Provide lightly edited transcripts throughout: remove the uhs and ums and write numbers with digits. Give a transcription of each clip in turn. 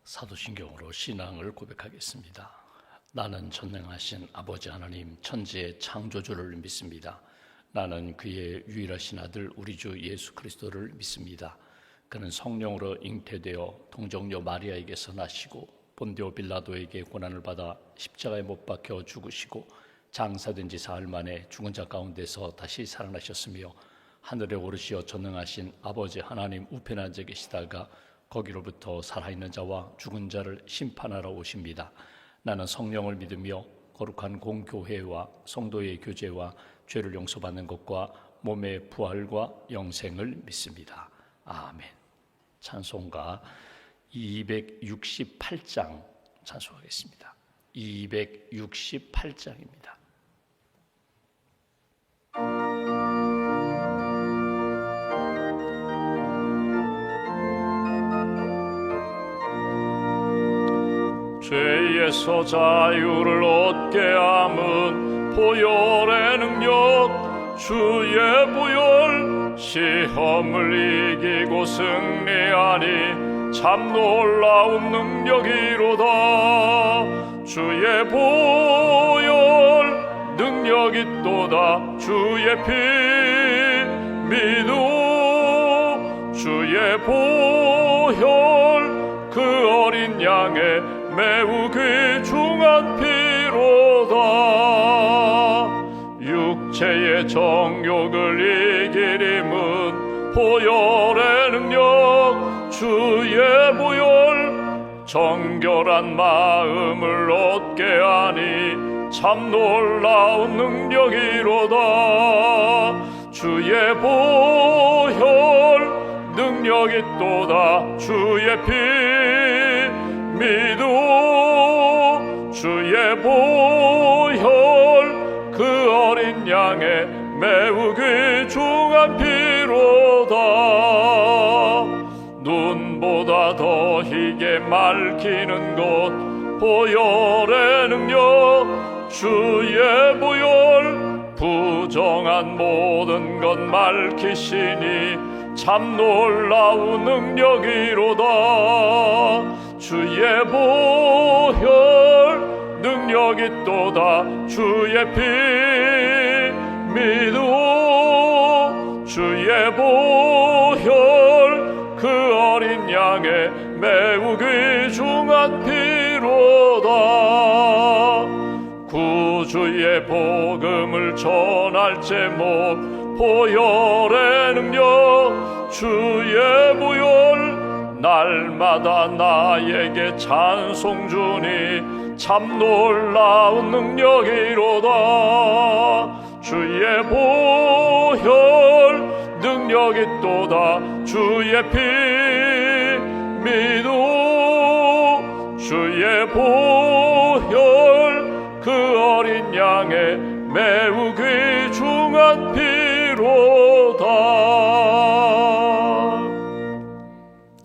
사도신경으로 신앙을 고백하겠습니다. 나는 전능하신 아버지 하나님 천지의 창조주를 믿습니다. 나는 그의 유일하신 아들 우리 주 예수 그리스도를 믿습니다. 그는 성령으로 잉태되어 동정녀 마리아에게서 나시고 본디오 빌라도에게 고난을 받아 십자가에 못 박혀 죽으시고 장사된 지 사흘 만에 죽은 자 가운데서 다시 살아나셨으며 하늘에 오르시어 전능하신 아버지 하나님 우편에 앉아 계시다가 거기로부터 살아있는 자와 죽은 자를 심판하러 오십니다. 나는 성령을 믿으며 거룩한 공교회와 성도의 교제와 죄를 용서받는 것과 몸의 부활과 영생을 믿습니다. 아멘. 찬송가 268장 찬송하겠습니다. 268장입니다. 죄에서 자유를 얻게 함은 보혈의 능력, 주의 보혈, 시험을 이기고 승리하니 참 놀라운 능력이로다. 주의 보혈 능력이 또다. 주의 피 믿음, 주의 보혈 그 어린 양의 매우 귀중한 피로다. 육체의 정욕을 이길 힘은 보혈의 능력, 주의 보혈, 정결한 마음을 얻게 하니 참 놀라운 능력이로다. 주의 보혈 능력이 또다. 주의 피 믿음, 주의 보혈 그 어린 양의 매우 귀중한 피로다. 눈보다 더 희게 맑히는 것 보혈의 능력, 주의 보혈 부정한 모든 것 밝히시니 참 놀라운 능력이로다. 주의 보혈 능력이 또다. 주의 피 믿음, 주의 보혈 그 어린 양의 매우 귀중한 피로다. 구주의 복음을 전할 제목 보혈의 능력, 주의 보혈 날마다 나에게 찬송 주니 참 놀라운 능력이로다. 주의 보혈 능력이 또다. 주의 피 믿음, 주의 보혈 그 어린 양의 매우 귀중한 피로다.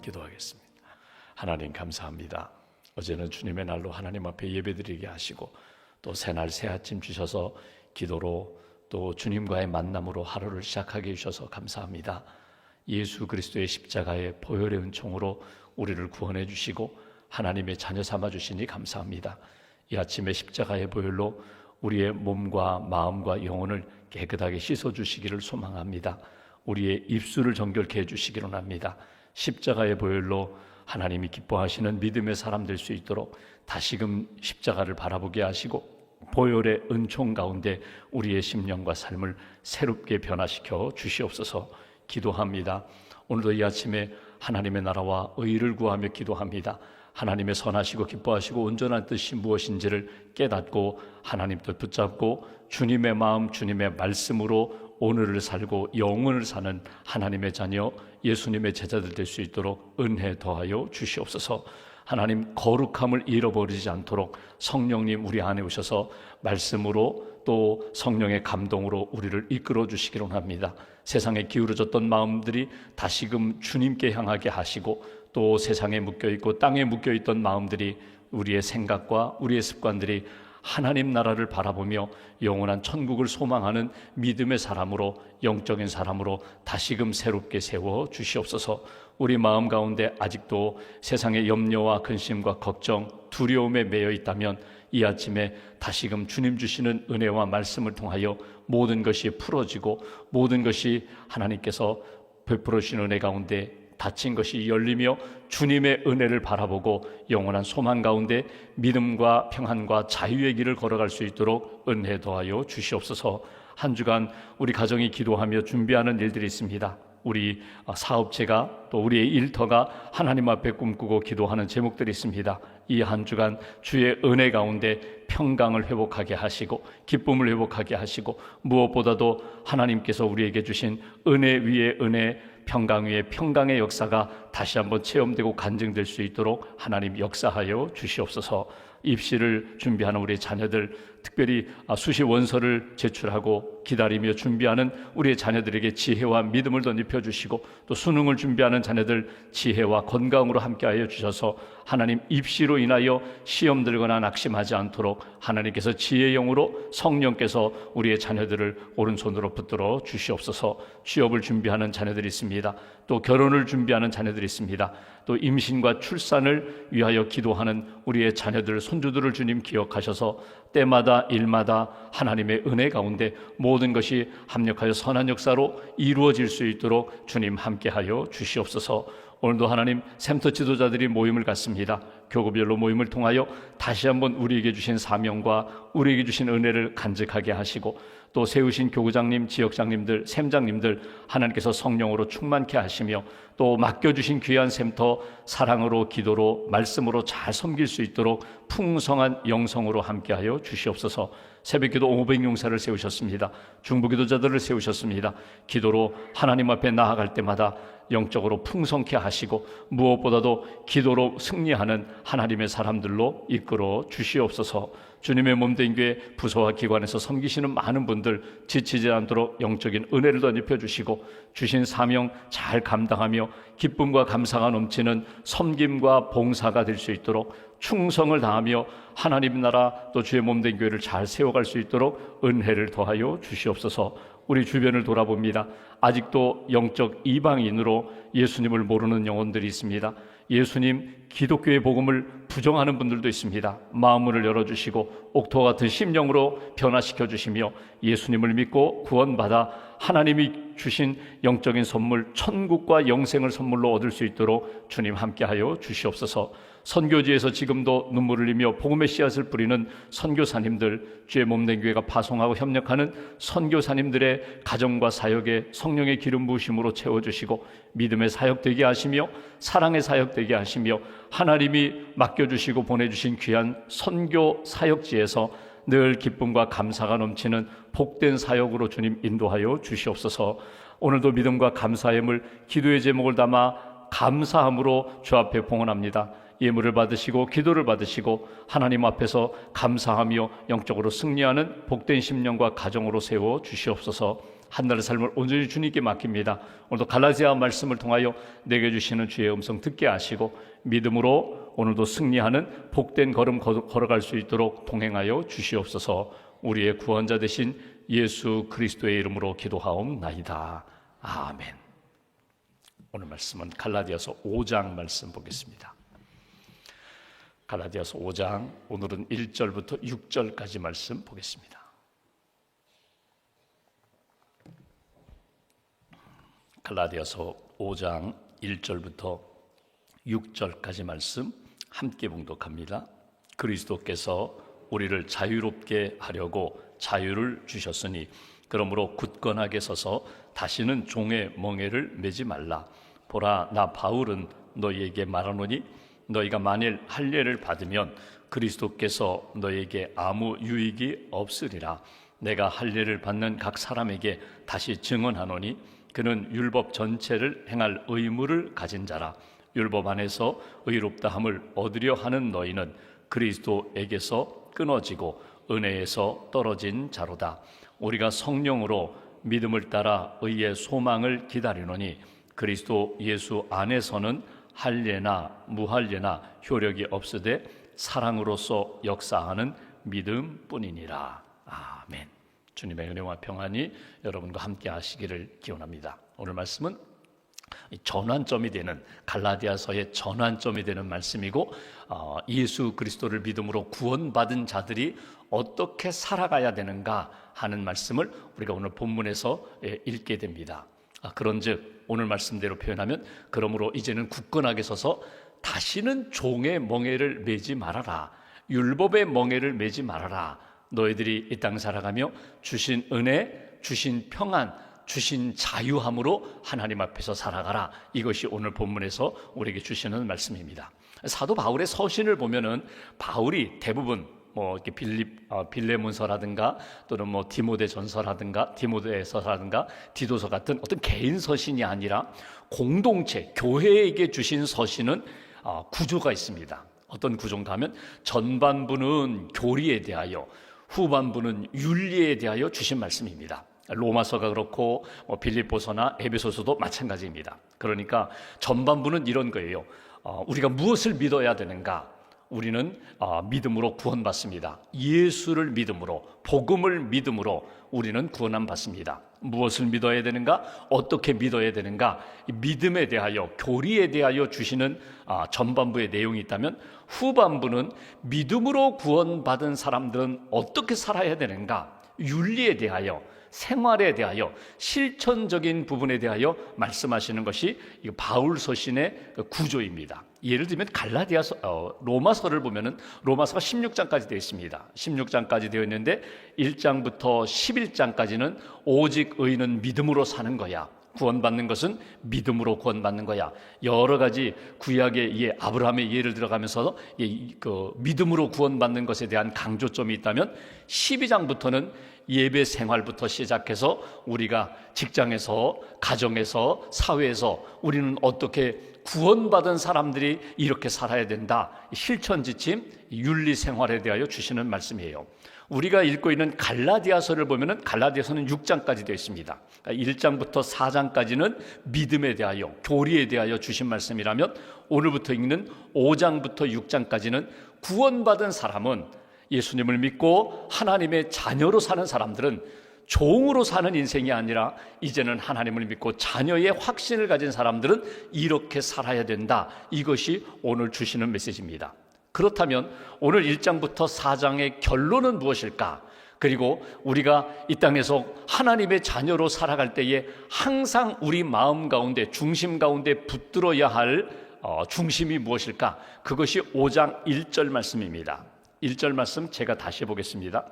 기도하겠습니다. 하나님 감사합니다. 어제는 주님의 날로 하나님 앞에 예배드리게 하시고 또 새날 새 아침 주셔서 기도로 또 주님과의 만남으로 하루를 시작하게 해주셔서 감사합니다. 예수 그리스도의 십자가의 보혈의 은총으로 우리를 구원해 주시고 하나님의 자녀 삼아 주시니 감사합니다. 이 아침에 십자가의 보혈로 우리의 몸과 마음과 영혼을 깨끗하게 씻어 주시기를 소망합니다. 우리의 입술을 정결케 해 주시기를 원합니다. 십자가의 보혈로 하나님이 기뻐하시는 믿음의 사람 될 수 있도록 다시금 십자가를 바라보게 하시고 보혈의 은총 가운데 우리의 심령과 삶을 새롭게 변화시켜 주시옵소서 기도합니다. 오늘도 이 아침에 하나님의 나라와 의를 구하며 기도합니다. 하나님의 선하시고 기뻐하시고 온전한 뜻이 무엇인지를 깨닫고 하나님 뜻 붙잡고 주님의 마음 주님의 말씀으로 오늘을 살고 영혼을 사는 하나님의 자녀 예수님의 제자들 될 수 있도록 은혜 더하여 주시옵소서. 하나님 거룩함을 잃어버리지 않도록 성령님 우리 안에 오셔서 말씀으로 또 성령의 감동으로 우리를 이끌어 주시기를 원합니다. 세상에 기울어졌던 마음들이 다시금 주님께 향하게 하시고 또 세상에 묶여있고 땅에 묶여있던 마음들이 우리의 생각과 우리의 습관들이 하나님 나라를 바라보며 영원한 천국을 소망하는 믿음의 사람으로, 영적인 사람으로 다시금 새롭게 세워 주시옵소서. 우리 마음 가운데 아직도 세상의 염려와 근심과 걱정, 두려움에 매여 있다면 이 아침에 다시금 주님 주시는 은혜와 말씀을 통하여 모든 것이 풀어지고 모든 것이 하나님께서 베풀어 주신 은혜 가운데 닫힌 것이 열리며 주님의 은혜를 바라보고 영원한 소망 가운데 믿음과 평안과 자유의 길을 걸어갈 수 있도록 은혜 더하여 주시옵소서. 한 주간 우리 가정이 기도하며 준비하는 일들이 있습니다. 우리 사업체가 또 우리의 일터가 하나님 앞에 꿈꾸고 기도하는 제목들이 있습니다. 이 한 주간 주의 은혜 가운데 평강을 회복하게 하시고 기쁨을 회복하게 하시고 무엇보다도 하나님께서 우리에게 주신 은혜 위에 은혜, 평강 위에 평강의 역사가 다시 한번 체험되고 간증될 수 있도록 하나님 역사하여 주시옵소서. 입시를 준비하는 우리 자녀들, 특별히 수시 원서를 제출하고 기다리며 준비하는 우리의 자녀들에게 지혜와 믿음을 덧입혀 주시고, 또 수능을 준비하는 자녀들 지혜와 건강으로 함께하여 주셔서 하나님 입시로 인하여 시험 들거나 낙심하지 않도록 하나님께서 지혜의 영으로 성령께서 우리의 자녀들을 오른손으로 붙들어 주시옵소서. 취업을 준비하는 자녀들이 있습니다. 또 결혼을 준비하는 자녀들이 있습니다. 또 임신과 출산을 위하여 기도하는 우리의 자녀들, 손주들을 주님 기억하셔서 때마다 일마다 하나님의 은혜 가운데 모든 것이 합력하여 선한 역사로 이루어질 수 있도록 주님 함께하여 주시옵소서. 오늘도 하나님 샘터 지도자들이 모임을 갖습니다. 교구별로 모임을 통하여 다시 한번 우리에게 주신 사명과 우리에게 주신 은혜를 간직하게 하시고, 또 세우신 교구장님, 지역장님들, 샘장님들 하나님께서 성령으로 충만케 하시며, 또 맡겨주신 귀한 샘터 사랑으로, 기도로, 말씀으로 잘 섬길 수 있도록 풍성한 영성으로 함께하여 주시옵소서. 새벽기도 500용사를 세우셨습니다. 중부기도자들을 세우셨습니다. 기도로 하나님 앞에 나아갈 때마다 영적으로 풍성케 하시고 무엇보다도 기도로 승리하는 하나님의 사람들로 이끌어 주시옵소서. 주님의 몸된 교회 부서와 기관에서 섬기시는 많은 분들 지치지 않도록 영적인 은혜를 덧입혀 주시고, 주신 사명 잘 감당하며 기쁨과 감사가 넘치는 섬김과 봉사가 될 수 있도록 충성을 다하며 하나님 나라 또 주의 몸된 교회를 잘 세워갈 수 있도록 은혜를 더하여 주시옵소서. 우리 주변을 돌아봅니다. 아직도 영적 이방인으로 예수님을 모르는 영혼들이 있습니다. 예수님, 기독교의 복음을 부정하는 분들도 있습니다. 마음문을 열어주시고 옥토와 같은 심령으로 변화시켜 주시며 예수님을 믿고 구원받아 하나님이 주신 영적인 선물, 천국과 영생을 선물로 얻을 수 있도록 주님 함께하여 주시옵소서. 선교지에서 지금도 눈물을 흘리며 복음의 씨앗을 뿌리는 선교사님들, 주의 몸된 교회가 파송하고 협력하는 선교사님들의 가정과 사역에 성령의 기름 부으심으로 채워주시고 믿음의 사역되게 하시며 사랑의 사역되게 하시며 하나님이 맡겨주시고 보내주신 귀한 선교 사역지에서 늘 기쁨과 감사가 넘치는 복된 사역으로 주님 인도하여 주시옵소서. 오늘도 믿음과 감사함을 기도의 제목을 담아 감사함으로 주 앞에 봉헌합니다. 예물을 받으시고 기도를 받으시고 하나님 앞에서 감사하며 영적으로 승리하는 복된 심령과 가정으로 세워 주시옵소서. 한 달의 삶을 온전히 주님께 맡깁니다. 오늘도 갈라디아 말씀을 통하여 내게 주시는 주의 음성 듣게 하시고 믿음으로 오늘도 승리하는 복된 걸음 걸어갈 수 있도록 동행하여 주시옵소서. 우리의 구원자 되신 예수 그리스도의 이름으로 기도하옵나이다. 아멘. 오늘 말씀은 갈라디아서 5장 말씀 보겠습니다. 갈라디아서 5장, 오늘은 1절부터 6절까지 말씀 보겠습니다. 갈라디아서 5장 1절부터 6절까지 말씀 함께 봉독합니다. 그리스도께서 우리를 자유롭게 하려고 자유를 주셨으니 그러므로 굳건하게 서서 다시는 종의 멍에를 매지 말라. 보라, 나 바울은 너희에게 말하노니 너희가 만일 할례를 받으면 그리스도께서 너희에게 아무 유익이 없으리라. 내가 할례를 받는 각 사람에게 다시 증언하노니 그는 율법 전체를 행할 의무를 가진 자라. 율법 안에서 의롭다 함을 얻으려 하는 너희는 그리스도에게서 끊어지고 은혜에서 떨어진 자로다. 우리가 성령으로 믿음을 따라 의의 소망을 기다리노니 그리스도 예수 안에서는 할례나 무할례나 효력이 없으되 사랑으로서 역사하는 믿음뿐이니라. 아멘. 주님의 은혜와 평안이 여러분과 함께 하시기를 기원합니다. 오늘 말씀은 전환점이 되는, 갈라디아서의 전환점이 되는 말씀이고, 예수 그리스도를 믿음으로 구원받은 자들이 어떻게 살아가야 되는가 하는 말씀을 우리가 오늘 본문에서 읽게 됩니다. 그런즉 오늘 말씀대로 표현하면, 그러므로 이제는 굳건하게 서서 다시는 종의 멍에를 매지 말아라. 율법의 멍에를 매지 말아라. 너희들이 이 땅 살아가며 주신 은혜, 주신 평안, 주신 자유함으로 하나님 앞에서 살아가라. 이것이 오늘 본문에서 우리에게 주시는 말씀입니다. 사도 바울의 서신을 보면은 바울이 대부분 이렇게 빌레몬서라든가 또는 디모데전서라든가 디모데서라든가 디도서 같은 어떤 개인 서신이 아니라 공동체, 교회에게 주신 서신은 구조가 있습니다. 어떤 구조인가 하면 전반부는 교리에 대하여, 후반부는 윤리에 대하여 주신 말씀입니다. 로마서가 그렇고 빌립보서나 에베소서도 마찬가지입니다. 그러니까 전반부는 이런 거예요. 우리가 무엇을 믿어야 되는가? 우리는 믿음으로 구원받습니다. 예수를 믿음으로, 복음을 믿음으로 우리는 구원함 받습니다. 무엇을 믿어야 되는가? 어떻게 믿어야 되는가? 믿음에 대하여, 교리에 대하여 주시는 전반부의 내용이 있다면, 후반부는 믿음으로 구원받은 사람들은 어떻게 살아야 되는가? 윤리에 대하여, 생활에 대하여, 실천적인 부분에 대하여 말씀하시는 것이 바울 서신의 구조입니다. 예를 들면 로마서를 보면은 로마서가 16장까지 되어 있습니다. 16장까지 되어 있는데 1장부터 11장까지는 오직 의인은 믿음으로 사는 거야. 구원받는 것은 믿음으로 구원받는 거야. 여러 가지 구약의 아브라함의 예를 들어가면서 믿음으로 구원받는 것에 대한 강조점이 있다면, 12장부터는 예배 생활부터 시작해서 우리가 직장에서, 가정에서, 사회에서 우리는 어떻게 구원받은 사람들이 이렇게 살아야 된다, 실천 지침, 윤리 생활에 대하여 주시는 말씀이에요. 우리가 읽고 있는 갈라디아서를 보면은 갈라디아서는 6장까지 되어 있습니다. 1장부터 4장까지는 믿음에 대하여, 교리에 대하여 주신 말씀이라면, 오늘부터 읽는 5장부터 6장까지는 구원받은 사람은, 예수님을 믿고 하나님의 자녀로 사는 사람들은 종으로 사는 인생이 아니라 이제는 하나님을 믿고 자녀의 확신을 가진 사람들은 이렇게 살아야 된다. 이것이 오늘 주시는 메시지입니다. 그렇다면 오늘 1장부터 4장의 결론은 무엇일까? 그리고 우리가 이 땅에서 하나님의 자녀로 살아갈 때에 항상 우리 마음 가운데, 중심 가운데 붙들어야 할 중심이 무엇일까? 그것이 5장 1절 말씀입니다. 1절 말씀 제가 다시 보겠습니다.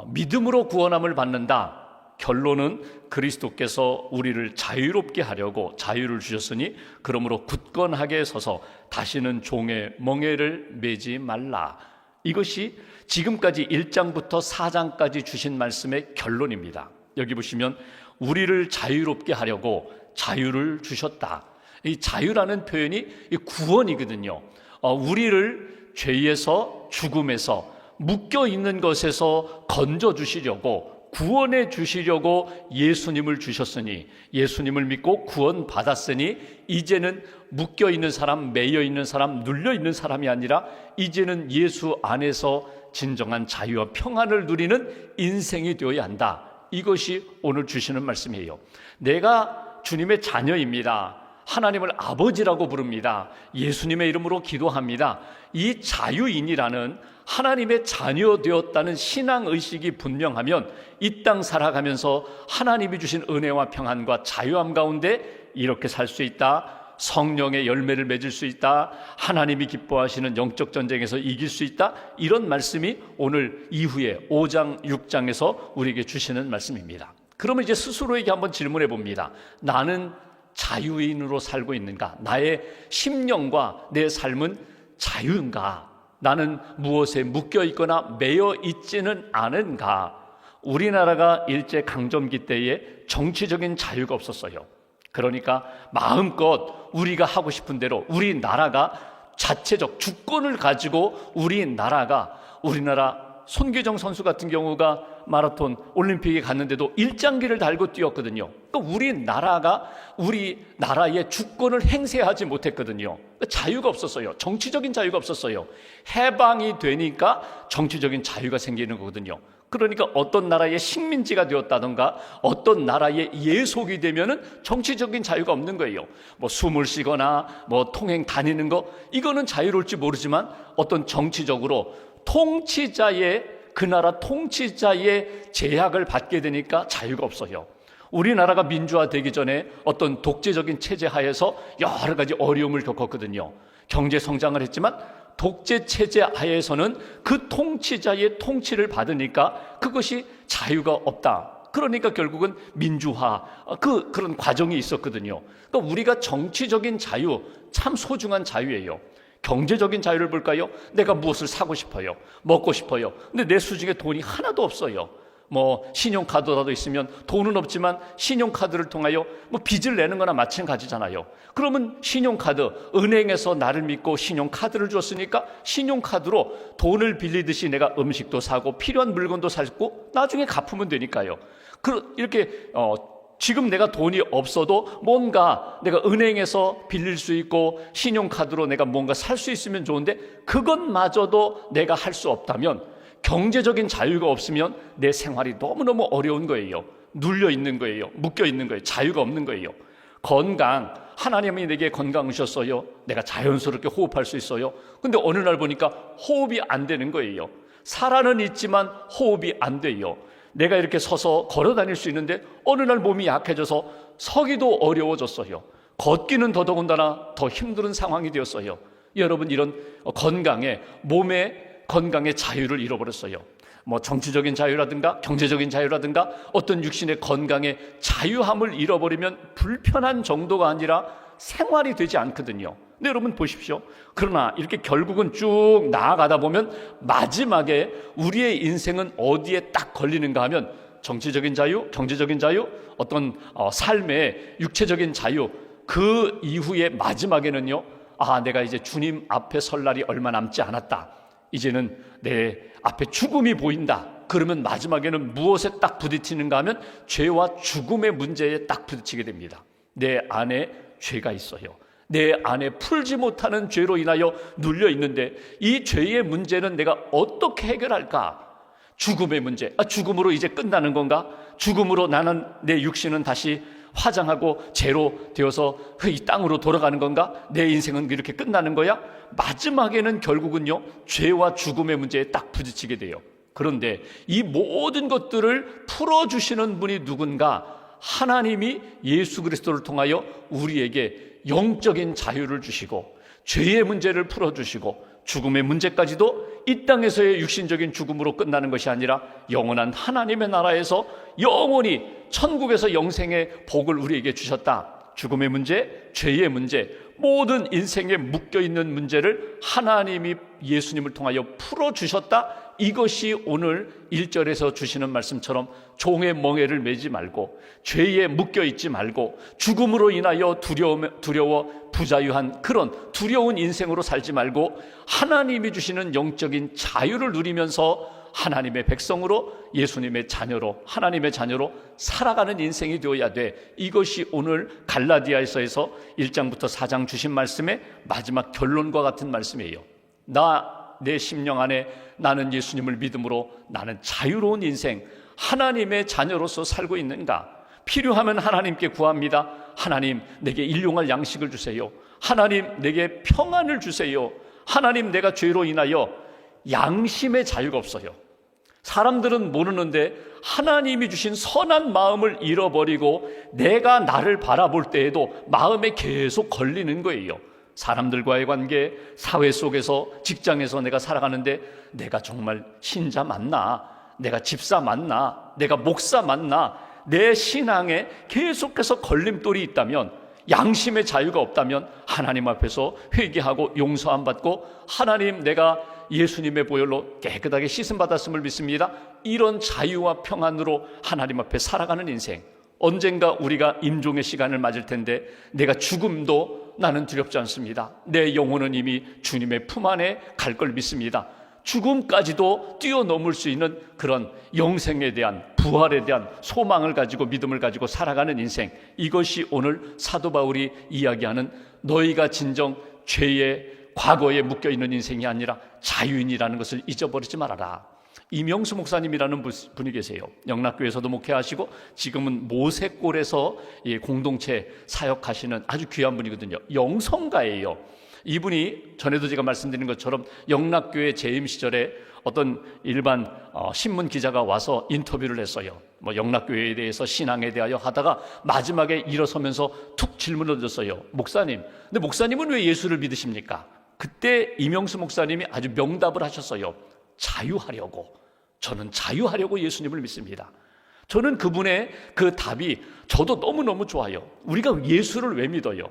믿음으로 구원함을 받는다. 결론은 그리스도께서 우리를 자유롭게 하려고 자유를 주셨으니 그러므로 굳건하게 서서 다시는 종의 멍에를 매지 말라. 이것이 지금까지 1장부터 4장까지 주신 말씀의 결론입니다. 여기 보시면 우리를 자유롭게 하려고 자유를 주셨다. 이 자유라는 표현이 구원이거든요. 우리를 죄에서, 죽음에서, 묶여 있는 것에서 건져 주시려고, 구원해 주시려고 예수님을 주셨으니, 예수님을 믿고 구원 받았으니 이제는 묶여 있는 사람, 매여 있는 사람, 눌려 있는 사람이 아니라 이제는 예수 안에서 진정한 자유와 평안을 누리는 인생이 되어야 한다. 이것이 오늘 주시는 말씀이에요. 내가 주님의 자녀입니다. 하나님을 아버지라고 부릅니다. 예수님의 이름으로 기도합니다. 이 자유인이라는, 하나님의 자녀 되었다는 신앙의식이 분명하면 이 땅 살아가면서 하나님이 주신 은혜와 평안과 자유함 가운데 이렇게 살 수 있다. 성령의 열매를 맺을 수 있다. 하나님이 기뻐하시는 영적 전쟁에서 이길 수 있다. 이런 말씀이 오늘 이후에 5장, 6장에서 우리에게 주시는 말씀입니다. 그러면 이제 스스로에게 한번 질문해 봅니다. 나는 자유인으로 살고 있는가? 나의 심령과 내 삶은 자유인가? 나는 무엇에 묶여 있거나 매여 있지는 않은가? 우리나라가 일제강점기 때에 정치적인 자유가 없었어요. 그러니까 마음껏 우리가 하고 싶은 대로 우리나라가 자체적 주권을 가지고 우리나라 손규정 선수 같은 경우가 마라톤 올림픽에 갔는데도 일장기를 달고 뛰었거든요. 그러니까 우리나라의 주권을 행사하지 못했거든요. 자유가 없었어요. 정치적인 자유가 없었어요. 해방이 되니까 정치적인 자유가 생기는 거거든요. 그러니까 어떤 나라의 식민지가 되었다던가 어떤 나라의 예속이 되면은 정치적인 자유가 없는 거예요. 뭐 숨을 쉬거나 뭐 통행 다니는 거, 이거는 자유로울지 모르지만 어떤 정치적으로 그 나라 통치자의 제약을 받게 되니까 자유가 없어요. 우리나라가 민주화되기 전에 어떤 독재적인 체제 하에서 여러 가지 어려움을 겪었거든요. 경제 성장을 했지만 독재 체제 하에서는 그 통치자의 통치를 받으니까 그것이 자유가 없다. 그러니까 결국은 민주화, 그런 과정이 있었거든요. 그러니까 우리가 정치적인 자유, 참 소중한 자유예요. 경제적인 자유를 볼까요? 내가 무엇을 사고 싶어요, 먹고 싶어요. 근데 내 수중에 돈이 하나도 없어요. 뭐 신용카드라도 있으면 돈은 없지만 신용카드를 통하여 뭐 빚을 내는 거나 마찬가지잖아요. 그러면 신용카드, 은행에서 나를 믿고 신용카드를 줬으니까 신용카드로 돈을 빌리듯이 내가 음식도 사고 필요한 물건도 사고 나중에 갚으면 되니까요. 이렇게 지금 내가 돈이 없어도 뭔가 내가 은행에서 빌릴 수 있고 신용카드로 내가 뭔가 살 수 있으면 좋은데 그것마저도 내가 할 수 없다면, 경제적인 자유가 없으면 내 생활이 너무너무 어려운 거예요. 눌려 있는 거예요. 묶여 있는 거예요. 자유가 없는 거예요. 건강, 하나님이 내게 건강을 주셨어요. 내가 자연스럽게 호흡할 수 있어요. 근데 어느 날 보니까 호흡이 안 되는 거예요. 살아는 있지만 호흡이 안 돼요. 내가 이렇게 서서 걸어 다닐 수 있는데 어느 날 몸이 약해져서 서기도 어려워졌어요. 걷기는 더더군다나 더 힘든 상황이 되었어요. 여러분, 이런 몸의 건강의 자유를 잃어버렸어요. 뭐 정치적인 자유라든가 경제적인 자유라든가 어떤 육신의 건강의 자유함을 잃어버리면 불편한 정도가 아니라 생활이 되지 않거든요. 근데 여러분 보십시오. 그러나 이렇게 결국은 쭉 나아가다 보면 마지막에 우리의 인생은 어디에 딱 걸리는가 하면 정치적인 자유, 경제적인 자유, 어떤 삶의 육체적인 자유, 그 이후에 마지막에는요, 내가 이제 주님 앞에 설 날이 얼마 남지 않았다. 이제는 내 앞에 죽음이 보인다. 그러면 마지막에는 무엇에 딱 부딪히는가 하면 죄와 죽음의 문제에 딱 부딪히게 됩니다. 내 안에 죄가 있어요. 내 안에 풀지 못하는 죄로 인하여 눌려 있는데 이 죄의 문제는 내가 어떻게 해결할까? 죽음의 문제. 죽음으로 이제 끝나는 건가? 죽음으로 나는, 내 육신은 다시 화장하고 재로 되어서 이 땅으로 돌아가는 건가? 내 인생은 이렇게 끝나는 거야? 마지막에는 결국은요, 죄와 죽음의 문제에 딱 부딪히게 돼요. 그런데 이 모든 것들을 풀어주시는 분이 누군가? 하나님이 예수 그리스도를 통하여 우리에게 영적인 자유를 주시고 죄의 문제를 풀어주시고 죽음의 문제까지도 이 땅에서의 육신적인 죽음으로 끝나는 것이 아니라 영원한 하나님의 나라에서 영원히 천국에서 영생의 복을 우리에게 주셨다. 죽음의 문제, 죄의 문제, 모든 인생에 묶여있는 문제를 하나님이 예수님을 통하여 풀어주셨다. 이것이 오늘 1절에서 주시는 말씀처럼 종의 멍에를 매지 말고 죄에 묶여있지 말고 죽음으로 인하여 두려워 부자유한 그런 두려운 인생으로 살지 말고 하나님이 주시는 영적인 자유를 누리면서 하나님의 백성으로, 예수님의 자녀로, 하나님의 자녀로 살아가는 인생이 되어야 돼. 이것이 오늘 갈라디아서에서 1장부터 4장 주신 말씀의 마지막 결론과 같은 말씀이에요. 내 심령 안에 나는 예수님을 믿음으로 나는 자유로운 인생, 하나님의 자녀로서 살고 있는가? 필요하면 하나님께 구합니다. 하나님, 내게 일용할 양식을 주세요. 하나님, 내게 평안을 주세요. 하나님, 내가 죄로 인하여 양심의 자유가 없어요. 사람들은 모르는데 하나님이 주신 선한 마음을 잃어버리고 내가 나를 바라볼 때에도 마음에 계속 걸리는 거예요. 사람들과의 관계, 사회 속에서, 직장에서 내가 살아가는데 내가 정말 신자 맞나? 내가 집사 맞나? 내가 목사 맞나? 내 신앙에 계속해서 걸림돌이 있다면, 양심의 자유가 없다면 하나님 앞에서 회개하고 용서 안 받고 하나님, 내가 예수님의 보혈로 깨끗하게 씻음받았음을 믿습니다. 이런 자유와 평안으로 하나님 앞에 살아가는 인생, 언젠가 우리가 임종의 시간을 맞을 텐데 내가 죽음도 나는 두렵지 않습니다. 내 영혼은 이미 주님의 품 안에 갈 걸 믿습니다. 죽음까지도 뛰어넘을 수 있는 그런 영생에 대한, 부활에 대한 소망을 가지고 믿음을 가지고 살아가는 인생, 이것이 오늘 사도 바울이 이야기하는 너희가 진정 죄의 과거에 묶여있는 인생이 아니라 자유인이라는 것을 잊어버리지 말아라. 이명수 목사님이라는 분이 계세요. 영락교회에서도 목회하시고 지금은 모세골에서 공동체 사역하시는 아주 귀한 분이거든요. 영성가예요. 이분이 전에도 제가 말씀드린 것처럼 영락교회 재임 시절에 어떤 일반 신문 기자가 와서 인터뷰를 했어요. 영락교회에 대해서, 신앙에 대하여 하다가 마지막에 일어서면서 툭 질문을 던졌어요. 목사님, 근데 목사님은 왜 예수를 믿으십니까? 그때 이명수 목사님이 아주 명답을 하셨어요. 자유하려고. 저는 자유하려고 예수님을 믿습니다. 저는 그분의 그 답이 저도 너무너무 좋아요. 우리가 예수를 왜 믿어요?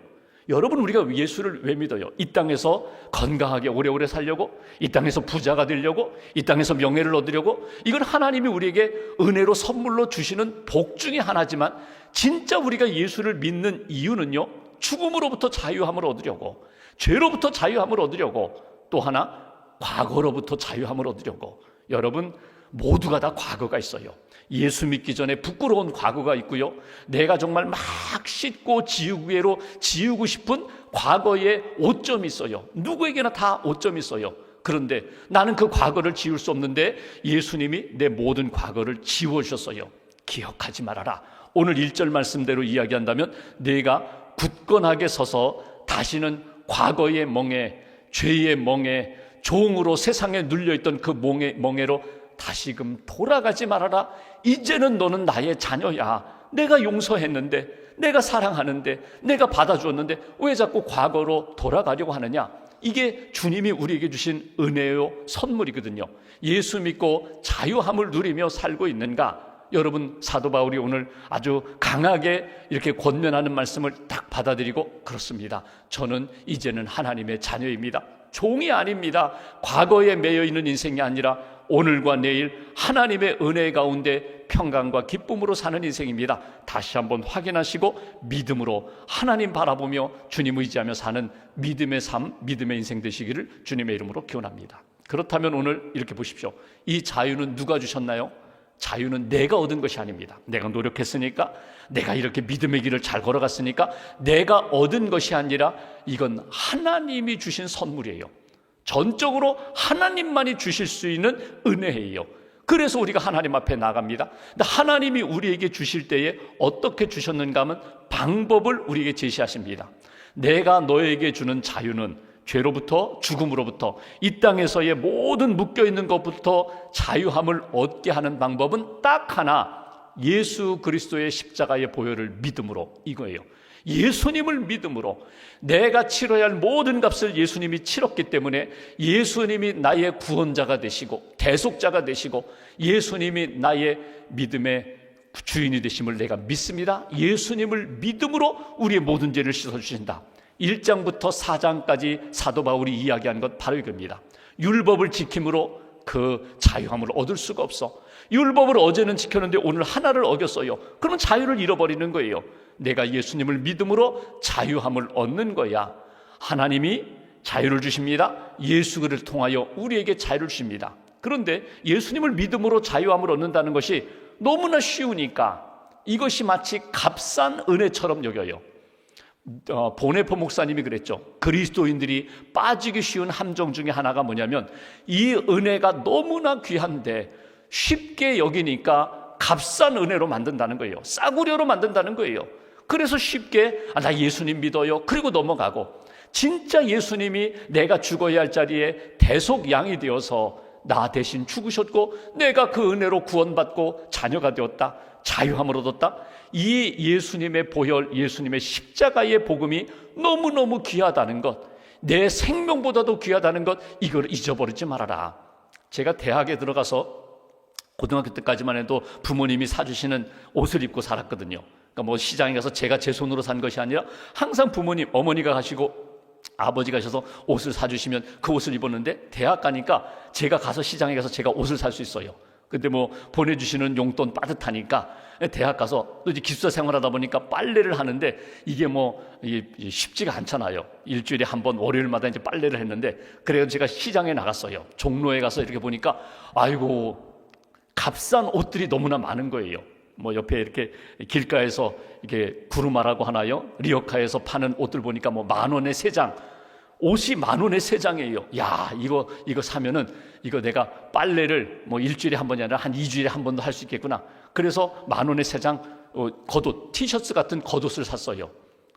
여러분, 우리가 예수를 왜 믿어요? 이 땅에서 건강하게 오래오래 살려고, 이 땅에서 부자가 되려고, 이 땅에서 명예를 얻으려고. 이건 하나님이 우리에게 은혜로 선물로 주시는 복 중에 하나지만, 진짜 우리가 예수를 믿는 이유는요, 죽음으로부터 자유함을 얻으려고, 죄로부터 자유함을 얻으려고, 또 하나 과거로부터 자유함을 얻으려고. 여러분, 모두가 다 과거가 있어요. 예수 믿기 전에 부끄러운 과거가 있고요, 내가 정말 막 씻고 지우고 싶은 과거의 오점이 있어요. 누구에게나 다 오점이 있어요. 그런데 나는 그 과거를 지울 수 없는데 예수님이 내 모든 과거를 지워주셨어요. 기억하지 말아라. 오늘 1절 말씀대로 이야기한다면, 내가 굳건하게 서서 다시는 과거의 멍에, 죄의 멍에, 종으로 세상에 눌려있던 그 멍에로 다시금 돌아가지 말아라. 이제는 너는 나의 자녀야. 내가 용서했는데, 내가 사랑하는데, 내가 받아주었는데 왜 자꾸 과거로 돌아가려고 하느냐? 이게 주님이 우리에게 주신 은혜요, 선물이거든요. 예수 믿고 자유함을 누리며 살고 있는가? 여러분, 사도 바울이 오늘 아주 강하게 이렇게 권면하는 말씀을 딱 받아들이고, 그렇습니다, 저는 이제는 하나님의 자녀입니다. 종이 아닙니다. 과거에 매여있는 인생이 아니라 오늘과 내일 하나님의 은혜 가운데 평강과 기쁨으로 사는 인생입니다. 다시 한번 확인하시고 믿음으로 하나님 바라보며 주님 의지하며 사는 믿음의 삶, 믿음의 인생 되시기를 주님의 이름으로 기원합니다. 그렇다면 오늘 이렇게 보십시오. 이 자유는 누가 주셨나요? 자유는 내가 얻은 것이 아닙니다. 내가 노력했으니까, 내가 이렇게 믿음의 길을 잘 걸어갔으니까 내가 얻은 것이 아니라 이건 하나님이 주신 선물이에요. 전적으로 하나님만이 주실 수 있는 은혜예요. 그래서 우리가 하나님 앞에 나갑니다. 근데 하나님이 우리에게 주실 때에 어떻게 주셨는가 하면 방법을 우리에게 제시하십니다. 내가 너에게 주는 자유는 죄로부터, 죽음으로부터, 이 땅에서의 모든 묶여있는 것부터 자유함을 얻게 하는 방법은 딱 하나, 예수 그리스도의 십자가의 보혈을 믿음으로, 이거예요. 예수님을 믿음으로, 내가 치러야 할 모든 값을 예수님이 치렀기 때문에 예수님이 나의 구원자가 되시고 대속자가 되시고 예수님이 나의 믿음의 주인이 되심을 내가 믿습니다. 예수님을 믿음으로 우리의 모든 죄를 씻어주신다. 1장부터 4장까지 사도 바울이 이야기한 것 바로 이겁니다. 율법을 지킴으로 그 자유함을 얻을 수가 없어. 율법을 어제는 지켰는데 오늘 하나를 어겼어요. 그러면 자유를 잃어버리는 거예요. 내가 예수님을 믿음으로 자유함을 얻는 거야. 하나님이 자유를 주십니다. 예수를 통하여 우리에게 자유를 주십니다. 그런데 예수님을 믿음으로 자유함을 얻는다는 것이 너무나 쉬우니까 이것이 마치 값싼 은혜처럼 여겨요. 보네포 목사님이 그랬죠. 그리스도인들이 빠지기 쉬운 함정 중에 하나가 뭐냐면, 이 은혜가 너무나 귀한데 쉽게 여기니까 값싼 은혜로 만든다는 거예요. 싸구려로 만든다는 거예요. 그래서 쉽게 나 예수님 믿어요, 그리고 넘어가고, 진짜 예수님이 내가 죽어야 할 자리에 대속 양이 되어서 나 대신 죽으셨고 내가 그 은혜로 구원받고 자녀가 되었다, 자유함을 얻었다. 이 예수님의 보혈, 예수님의 십자가의 복음이 너무너무 귀하다는 것, 내 생명보다도 귀하다는 것, 이걸 잊어버리지 말아라. 제가 대학에 들어가서 고등학교 때까지만 해도 부모님이 사주시는 옷을 입고 살았거든요. 그러니까 뭐 시장에 가서 제가 제 손으로 산 것이 아니라 항상 부모님, 어머니가 가시고 아버지가 가셔서 옷을 사주시면 그 옷을 입었는데, 대학 가니까 제가 가서 시장에 가서 제가 옷을 살 수 있어요. 근데 뭐 보내주시는 용돈 빠듯하니까 대학 가서 또 이제 기숙사 생활하다 보니까 빨래를 하는데 이게 뭐 쉽지가 않잖아요. 일주일에 한 번 월요일마다 이제 빨래를 했는데, 그래서 제가 시장에 나갔어요. 종로에 가서 이렇게 보니까 아이고 값싼 옷들이 너무나 많은 거예요. 뭐 옆에 이렇게 길가에서 이게 구루마라고 하나요? 리어카에서 파는 옷들 보니까 뭐 10,000원에 3장, 옷이 10,000원에 3장이에요. 야, 이거 사면은 이거 내가 빨래를 뭐 일주일에 한 번이 아니라 한 2주일에 한 번도 할 수 있겠구나. 그래서 10,000원에 3장 겉옷, 티셔츠 같은 겉옷을 샀어요.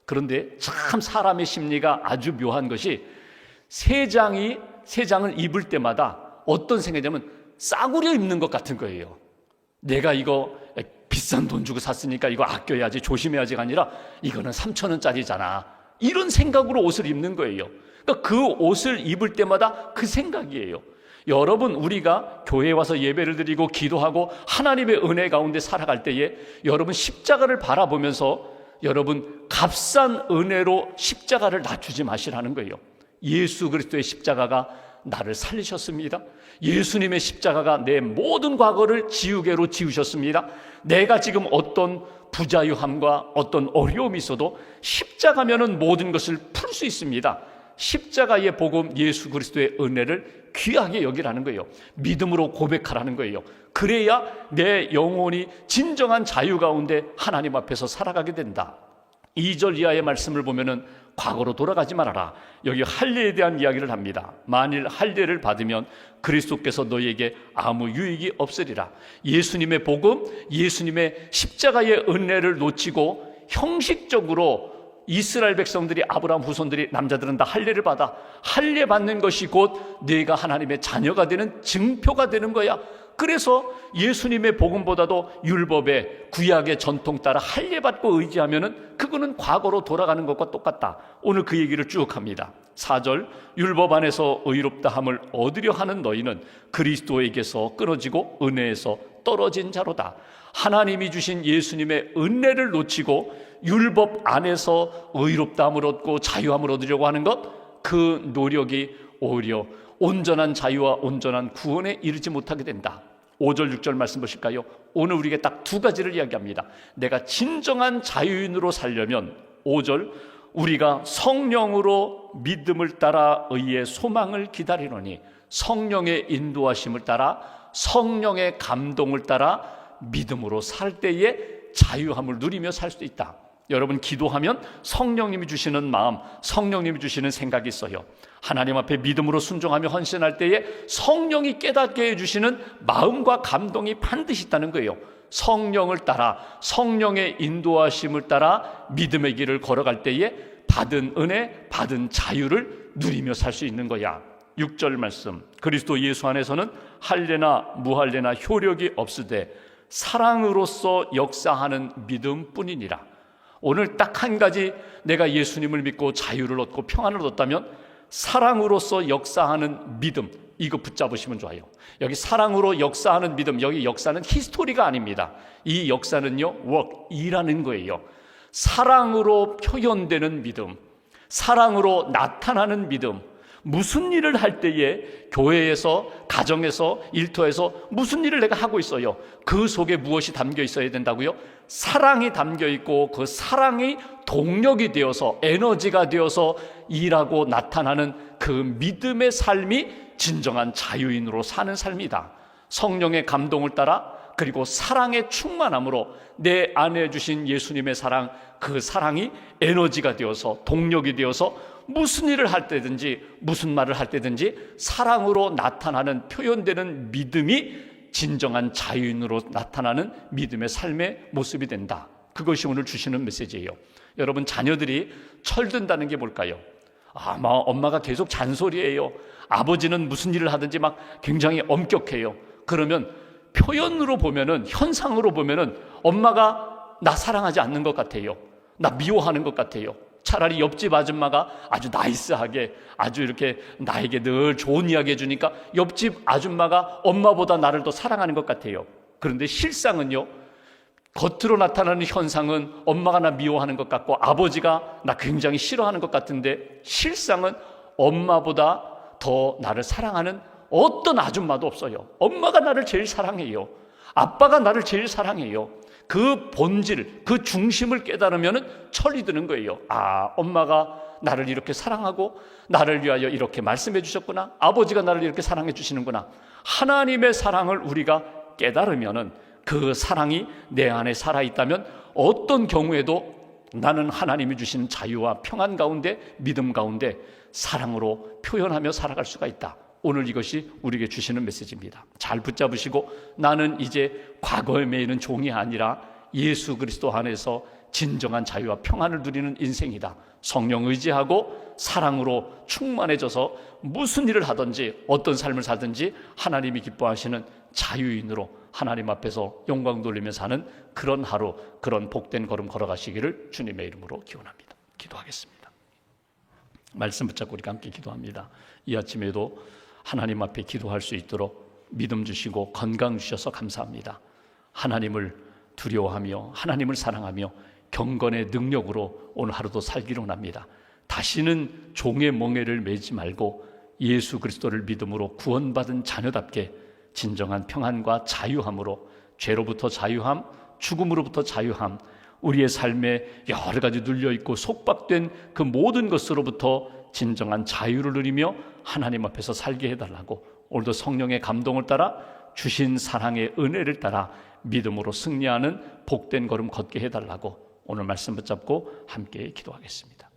그런데 참 사람의 심리가 아주 묘한 것이 3장을 입을 때마다 어떤 생각이냐면 싸구려 입는 것 같은 거예요. 내가 이거 비싼 돈 주고 샀으니까 이거 아껴야지, 조심해야지가 아니라 이거는 3,000원짜리잖아. 이런 생각으로 옷을 입는 거예요. 그러니까 그 옷을 입을 때마다 그 생각이에요. 여러분, 우리가 교회에 와서 예배를 드리고 기도하고 하나님의 은혜 가운데 살아갈 때에 여러분 십자가를 바라보면서 여러분 값싼 은혜로 십자가를 낮추지 마시라는 거예요. 예수 그리스도의 십자가가 나를 살리셨습니다. 예수님의 십자가가 내 모든 과거를 지우개로 지우셨습니다. 내가 지금 어떤 부자유함과 어떤 어려움이 있어도 십자가면은 모든 것을 풀 수 있습니다. 십자가의 복음, 예수 그리스도의 은혜를 귀하게 여기라는 거예요. 믿음으로 고백하라는 거예요. 그래야 내 영혼이 진정한 자유 가운데 하나님 앞에서 살아가게 된다. 2절 이하의 말씀을 보면은 과거로 돌아가지 말아라. 여기 할례에 대한 이야기를 합니다. 만일 할례를 받으면 그리스도께서 너희에게 아무 유익이 없으리라. 예수님의 복음, 예수님의 십자가의 은혜를 놓치고 형식적으로 이스라엘 백성들이, 아브라함 후손들이, 남자들은 다 할례를 받아. 할례 받는 것이 곧 네가 하나님의 자녀가 되는 증표가 되는 거야. 그래서 예수님의 복음보다도 율법의 구약의 전통 따라 할례 받고 의지하면은 그거는 과거로 돌아가는 것과 똑같다. 오늘 그 얘기를 쭉 합니다. 4절, 율법 안에서 의롭다 함을 얻으려 하는 너희는 그리스도에게서 끊어지고 은혜에서 떨어진 자로다. 하나님이 주신 예수님의 은혜를 놓치고 율법 안에서 의롭다함을 얻고 자유함을 얻으려고 하는 것, 그 노력이 오히려 온전한 자유와 온전한 구원에 이르지 못하게 된다. 5절 6절 말씀 보실까요? 오늘 우리에게 딱 2가지를 이야기합니다. 내가 진정한 자유인으로 살려면 5절, 우리가 성령으로 믿음을 따라 의의 소망을 기다리노니, 성령의 인도하심을 따라, 성령의 감동을 따라 믿음으로 살 때에 자유함을 누리며 살 수 있다. 여러분, 기도하면 성령님이 주시는 마음, 성령님이 주시는 생각이 있어요. 하나님 앞에 믿음으로 순종하며 헌신할 때에 성령이 깨닫게 해주시는 마음과 감동이 반드시 있다는 거예요. 성령을 따라, 성령의 인도하심을 따라 믿음의 길을 걸어갈 때에 받은 은혜, 받은 자유를 누리며 살 수 있는 거야. 6절 말씀, 그리스도 예수 안에서는 할례나 무할례나 효력이 없으되 사랑으로서 역사하는 믿음뿐이니라. 오늘 딱 한 가지, 내가 예수님을 믿고 자유를 얻고 평안을 얻었다면 사랑으로서 역사하는 믿음, 이거 붙잡으시면 좋아요. 여기 사랑으로 역사하는 믿음, 여기 역사는 히스토리가 아닙니다. 이 역사는요, 일하는 거예요. 사랑으로 표현되는 믿음, 사랑으로 나타나는 믿음. 무슨 일을 할 때에 교회에서, 가정에서, 일터에서 무슨 일을 내가 하고 있어요. 그 속에 무엇이 담겨 있어야 된다고요? 사랑이 담겨 있고 그 사랑이 동력이 되어서, 에너지가 되어서 일하고 나타나는 그 믿음의 삶이 진정한 자유인으로 사는 삶이다. 성령의 감동을 따라, 그리고 사랑의 충만함으로 내 안에 주신 예수님의 사랑, 그 사랑이 에너지가 되어서, 동력이 되어서 무슨 일을 할 때든지, 무슨 말을 할 때든지 사랑으로 나타나는, 표현되는 믿음이 진정한 자유인으로 나타나는 믿음의 삶의 모습이 된다. 그것이 오늘 주시는 메시지예요. 여러분, 자녀들이 철든다는 게 뭘까요? 엄마가 계속 잔소리해요. 아버지는 무슨 일을 하든지 막 굉장히 엄격해요. 그러면 표현으로 보면은, 현상으로 보면은 엄마가 나 사랑하지 않는 것 같아요. 나 미워하는 것 같아요. 차라리 옆집 아줌마가 아주 나이스하게, 아주 이렇게 나에게 늘 좋은 이야기 해주니까 옆집 아줌마가 엄마보다 나를 더 사랑하는 것 같아요. 그런데 실상은요, 겉으로 나타나는 현상은 엄마가 나 미워하는 것 같고 아버지가 나 굉장히 싫어하는 것 같은데, 실상은 엄마보다 더 나를 사랑하는 어떤 아줌마도 없어요. 엄마가 나를 제일 사랑해요. 아빠가 나를 제일 사랑해요. 그 본질, 그 중심을 깨달으면 철이 드는 거예요. 엄마가 나를 이렇게 사랑하고 나를 위하여 이렇게 말씀해 주셨구나. 아버지가 나를 이렇게 사랑해 주시는구나. 하나님의 사랑을 우리가 깨달으면, 그 사랑이 내 안에 살아있다면 어떤 경우에도 나는 하나님이 주신 자유와 평안 가운데, 믿음 가운데 사랑으로 표현하며 살아갈 수가 있다. 오늘 이것이 우리에게 주시는 메시지입니다. 잘 붙잡으시고, 나는 이제 과거에 매이는 종이 아니라 예수 그리스도 안에서 진정한 자유와 평안을 누리는 인생이다. 성령 의지하고 사랑으로 충만해져서 무슨 일을 하든지 어떤 삶을 살든지 하나님이 기뻐하시는 자유인으로 하나님 앞에서 영광 돌리며 사는 그런 하루, 그런 복된 걸음 걸어가시기를 주님의 이름으로 기원합니다. 기도하겠습니다. 말씀 붙잡고 우리가 함께 기도합니다. 이 아침에도 하나님 앞에 기도할 수 있도록 믿음 주시고 건강 주셔서 감사합니다. 하나님을 두려워하며 하나님을 사랑하며 경건의 능력으로 오늘 하루도 살기로 합니다. 다시는 종의 멍에를 매지 말고 예수 그리스도를 믿음으로 구원받은 자녀답게 진정한 평안과 자유함으로, 죄로부터 자유함, 죽음으로부터 자유함, 우리의 삶에 여러 가지 눌려있고 속박된 그 모든 것으로부터 진정한 자유를 누리며 하나님 앞에서 살게 해달라고, 오늘도 성령의 감동을 따라 주신 사랑의 은혜를 따라 믿음으로 승리하는 복된 걸음 걷게 해달라고 오늘 말씀 붙잡고 함께 기도하겠습니다.